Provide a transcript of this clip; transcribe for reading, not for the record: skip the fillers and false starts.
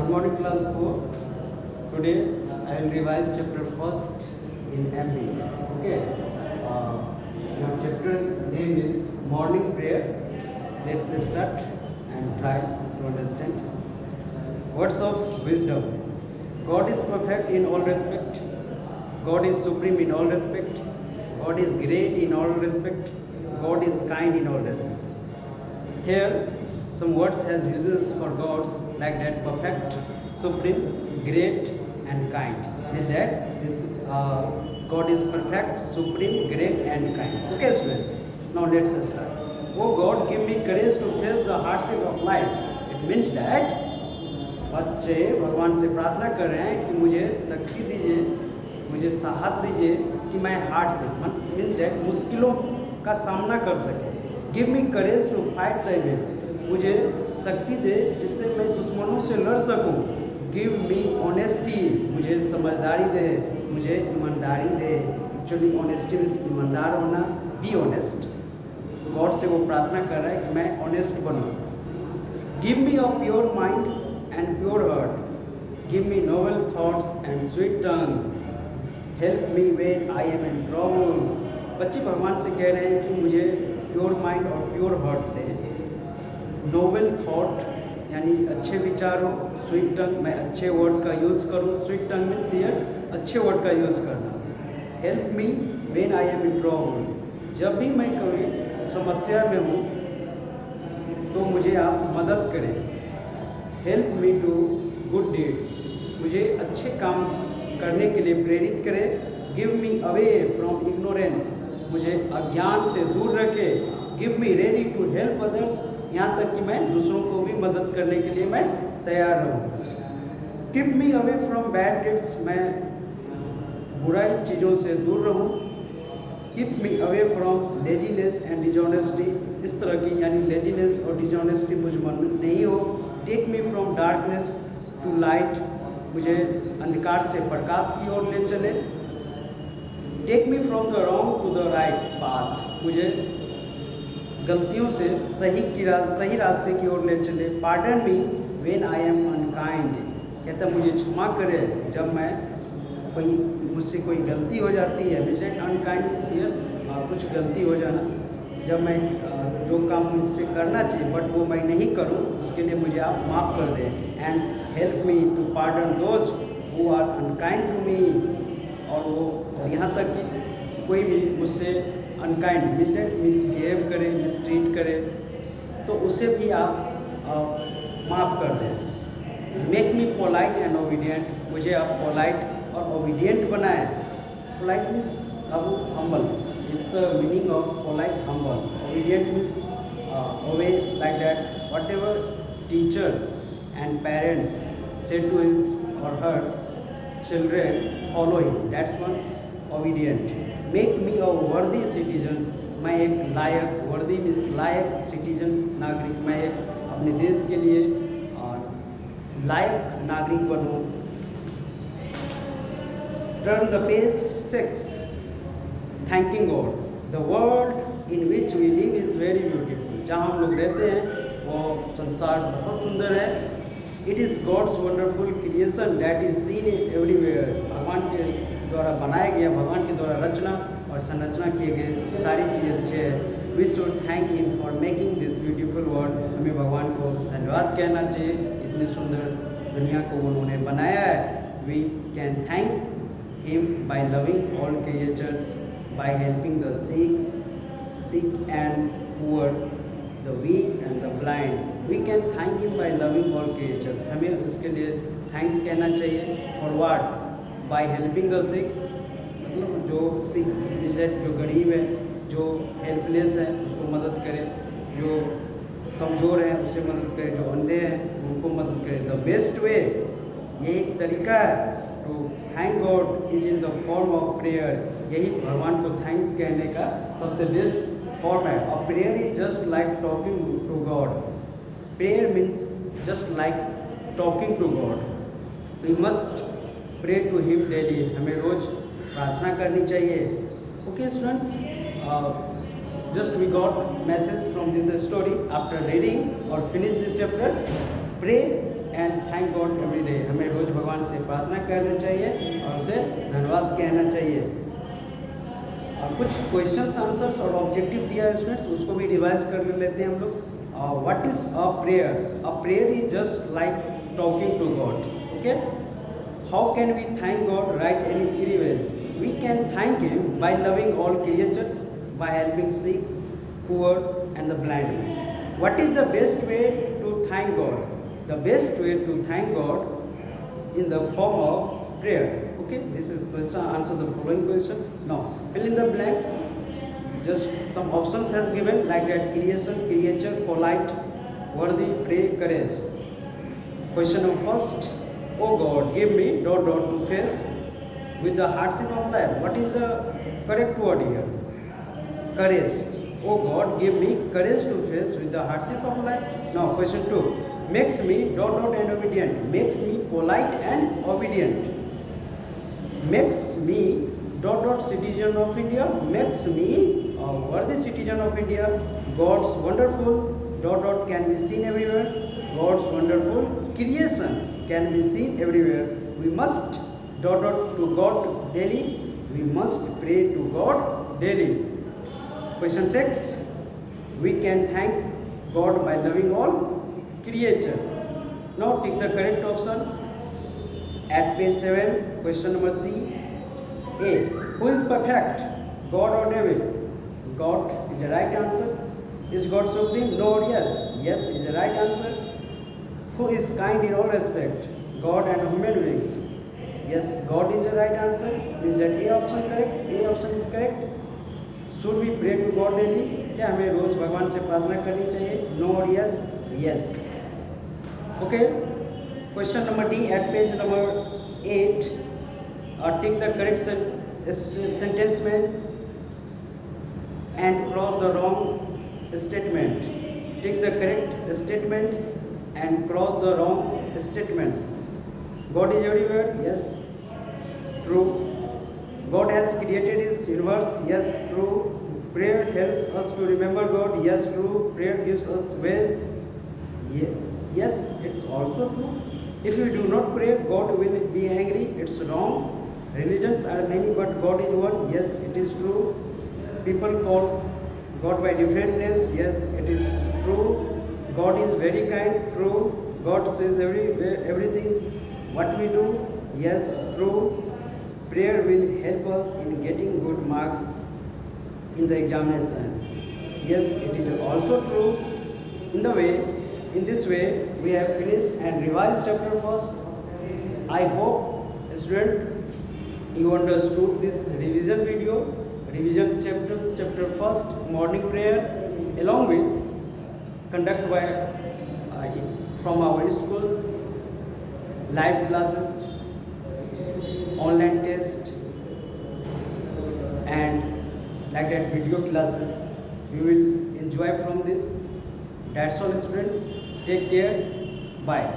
Good morning, class 4. Today I will revise chapter first in MB. Okay. Now chapter name is morning prayer. Let's start and try to understand. Words of wisdom. God is perfect in all respect. God is supreme in all respect. God is great in all respect. God is kind in all respect. Here, some words has uses for gods like that: perfect, supreme, great, and kind. Is that this God is perfect, supreme, great, and kind. Okay, students. Now let's start. Oh God, give me courage to face the hardship of life. It means that बच्चे भगवान से प्रार्थना कर रहे हैं कि मुझे शक्ति दीजिए, मुझे साहस दीजिए कि मैं हार्डशिप मीन्स दैट मुश्किलों का सामना कर सके. Give me courage to fight the events. मुझे शक्ति दे जिससे मैं दुश्मनों से लड़ सकूं. Give me honesty. मुझे समझदारी दे, मुझे ईमानदारी दे. एक्चुअली ऑनेस्टी मीन्स ईमानदार होना. Be honest. गॉड से वो प्रार्थना कर रहा है कि मैं ऑनेस्ट बनूं. Give me a pure mind and pure heart. Give me noble thoughts and sweet tongue. Help me when I am in trouble. बच्चे भगवान से कह रहे हैं कि मुझे प्योर माइंड और प्योर हार्ट दे. नोबल थॉट यानी अच्छे विचार हो. स्वीट टंग मैं अच्छे वर्ड का यूज़ करूँ. स्वीट टंग मीन्स हियर अच्छे वर्ड का यूज़ करना. Help me when I M in trouble. जब भी मैं कभी समस्या में हूँ तो मुझे आप मदद करें. Help me to good deeds. मुझे अच्छे काम करने के लिए प्रेरित करें. Give me away from ignorance. मुझे अज्ञान से दूर रखे. Give me ready to help others. यहाँ तक कि मैं दूसरों को भी मदद करने के लिए मैं तैयार रहूँ. Give me away from bad deeds. मैं बुराई चीज़ों से दूर रहूँ. Give me away from laziness and dishonesty. इस तरह की यानी लेजीनेस और डिजॉनेस्टी मुझ मन में नहीं हो. Take me from darkness to light. मुझे अंधकार से प्रकाश की ओर ले चले. Take me from the wrong to the right path. मुझे गलतियों से सही रास्ते की ओर ले चले. Pardon me when I am unkind. कहता मुझे क्षमा करे जब मैं मुझसे कोई गलती हो जाती है. मिस्टेक अनकाइंड मीन्स हियर कुछ गलती हो जाना. जब मैं जो काम मुझसे करना चाहिए बट वो मैं नहीं करूं, उसके लिए मुझे आप माफ़ कर दें. And help me to pardon those who are unkind to me. और यहाँ तक कि कोई भी मुझसे अनकाइंड मिसबिहेव करे, मिसट्रीट करे तो उसे भी आप माफ़ कर दें. Make me polite and obedient. मुझे आप पोलाइट और ओबीडियंट बनाएं. पोलाइट मीन्स अब humble. It's a meaning of polite, humble. Obedient means obey like that. Whatever teachers and parents say to his or her children, follow him. That's one obedient. Make me a worthy citizens. मैं एक लायक, worthy means लायक, citizens नागरिक. मैं एक अपने देश के लिए लायक नागरिक बनूँ. Turn the page 6. Thanking God. The world in which we live is very beautiful. जहाँ हम लोग रहते हैं वो संसार बहुत सुंदर है. It is God's wonderful creation that is seen everywhere. भगवान के द्वारा बनाया गया, भगवान के द्वारा रचना और संरचना किए गए सारी चीज़ अच्छे हैं. We should thank him for making this beautiful world. हमें भगवान को धन्यवाद कहना चाहिए. इतनी सुंदर दुनिया को उन्होंने बनाया है. We can thank him by loving all creatures, by helping the sick and poor, the weak and the blind. We can thank him by loving all creatures. हमें उसके लिए थैंक्स कहना चाहिए. For what? By helping the sick. मतलब जो sick जो गरीब है, जो हेल्पलेस है उसको मदद करे. जो कमज़ोर है उससे मदद करे. जो अंधे हैं उनको मदद करे. The best way, ये एक तरीका है to thank God is in the form of prayer. यही भगवान को थैंक कहने का सबसे बेस्ट फॉर्म है. और prayer is just like talking to God. Prayer means just like talking to God. We must pray to him daily. हमें रोज प्रार्थना करनी चाहिए. Okay students, just we got message from this story after reading और finish this chapter. Pray and thank God every day. हमें रोज़ भगवान से प्रार्थना करना चाहिए और उसे धन्यवाद कहना चाहिए। और कुछ क्वेश्चंस आंसर्स और ऑब्जेक्टिव दिया है स्टूडेंट्स, उसको भी रिवाइज कर लेते हैं हम लोग। What is a prayer? A prayer is just like talking to God. Okay, how can we thank God? Write any 3 ways. We can thank him by loving all creatures, by helping sick, poor and the blind man. What is the best way to thank God? The best way to thank God in the form of prayer. Okay, this is question. Answer the following question. Now fill in the blanks. Just some options has given like that: creation, creature, polite, worthy, pray, courage. Question number first. Oh God, give me ... to face with the hardship of life. What is the correct word here? Courage. Oh God, give me courage to face with the hardship of life. Now question 2. Makes me ... and obedient. Makes me polite and obedient. Makes me ... citizen of India. Makes me a worthy citizen of India. God's wonderful ... can be seen everywhere. God's wonderful creation can be seen everywhere. We must ... to God daily. We must pray to God daily. Question 6. We can thank God by loving all creatures. Now take the correct option at page 7. Question number C. A. Who is perfect? God or David? God is the right answer. Is God supreme? No or yes? Yes is the right answer. Who is kind in all respect? God and human beings? Yes, God is the right answer. Is that A option correct? A option is correct. Should we pray to God daily? क्या हमें रोज भगवान से प्रार्थना करनी चाहिए? No or yes? Yes. Okay. Question number D at page number 8. Take the correct sentence and cross the wrong statement. Take the correct statements and cross the wrong statements. God is everywhere. Yes, true. God has created his universe. Yes, true. Prayer helps us to remember God. Yes, true. Prayer gives us wealth. Yes, it's also true. If we do not pray, God will be angry. It's wrong. Religions are many, but God is one. Yes, it is true. People call God by different names. Yes, it is true. God is very kind. True. God says everything what we do. Yes, true. Prayer will help us in getting good marks in the examination. Yes, it is also true. In this way we have finished and revised chapter first. I hope student you understood this revision video, revision chapter first, morning prayer, along with conduct by from our schools, live classes, online test and like that video classes. We will enjoy from this. That's all student. Take care. Bye.